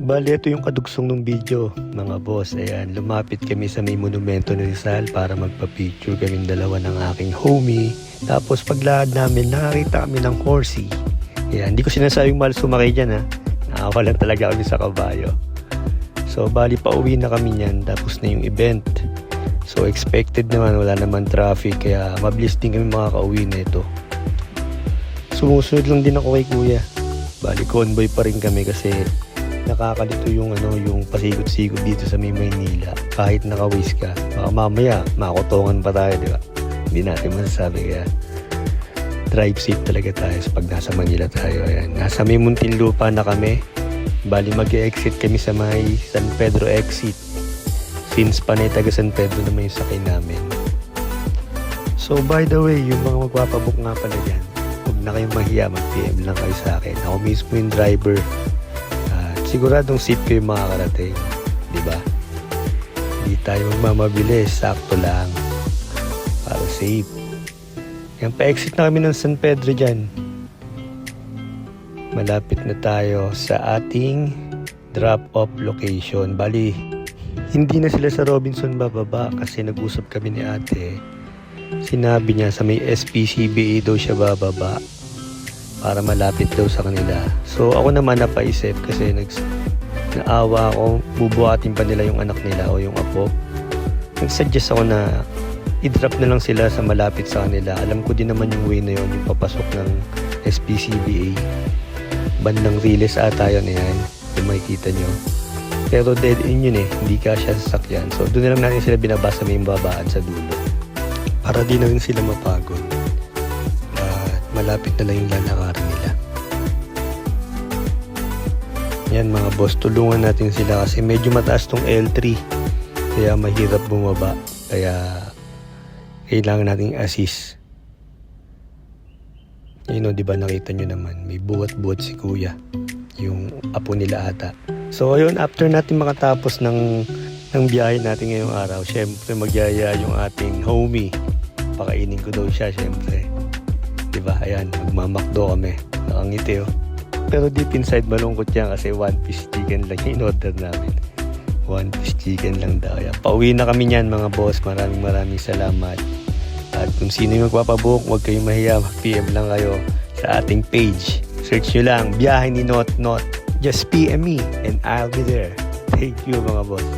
Bali, ito yung kadugsong ng video, mga boss. Ayan, lumapit kami sa may monumento ni Rizal para magpa-picture kaming dalawa ng aking homie. Tapos paglakad namin, nakakita kami ng horsey. Ayan, hindi ko sinasabing mahal sumakay dyan ha. Nakawalan talaga kami sa kabayo. So, bali pa uwi na kami niyan. Tapos na yung event. So, expected naman, wala naman traffic. Kaya mabilis din kami makakauwi na ito. Sumusunod lang din ako kay kuya. Bali, convoy pa rin kami kasi nakakalito yung yung pasikot-sikot dito sa may Maynila. Kahit naka-waste ka, baka mamaya makotongan pa tayo, di ba? Hindi natin masasabi, kaya drive safe talaga tayo pag nasa Manila tayo. Ayan, nasa may Muntinlupa na kami. Bali, mag-exit kami sa may San Pedro exit. Since panay taga San Pedro naman yung sakay namin. So by the way, yung mga magpapabook nga pala dyan, huwag na kayong mahiya, mag-PM lang kayo sa akin. Ako mismo yung driver. Siguradong safe kayo makakarating, di ba? Hindi tayo magmamabilis, sakto lang para safe. Yan, pa-exit na kami ng San Pedro dyan. Malapit na tayo sa ating drop-off location. Bali, hindi na sila sa Robinson bababa kasi nag-usap kami ni ate. Sinabi niya sa may SPCBA daw siya bababa para malapit daw sa kanila. So ako naman napaisip kasi naawa ako, bubuhatin pa nila yung anak nila o yung apo. Nag-suggest ako na i-drop na lang sila sa malapit sa kanila. Alam ko din naman yung way na yun, yung papasok ng SPCBA. Bandang Riles ata yun, yan, kung makikita nyo. Pero dead end yun hindi ka siya sasakyan. So doon na lang natin sila binabasa may babaan sa dulo para di na rin sila mapagod. Malapit na lang yung lalakaran nila. Yan mga boss, tulungan natin sila kasi medyo mataas tong L3 kaya mahirap bumaba, kaya kailangan nating assist. Yun, di ba nakita nyo naman, may buhat-buhat si kuya, yung apo nila ata. So ayun, after natin makatapos ng biyahe natin ngayong araw, syempre magyaya yung ating homie. Pakainin ko daw siya syempre. Diba? Ayan, magmamakdo kami. Nakangiti Pero deep inside malungkot yan kasi one piece chicken lang yung in-order namin. One piece chicken lang daw. Ayan, pauwi na kami niyan mga boss. Maraming salamat. At kung sino yung magpapabook, huwag kayong mahiya. Mag-PM lang kayo sa ating page. Search nyo lang, biyahe ni Not. Just PM me and I'll be there. Thank you mga boss.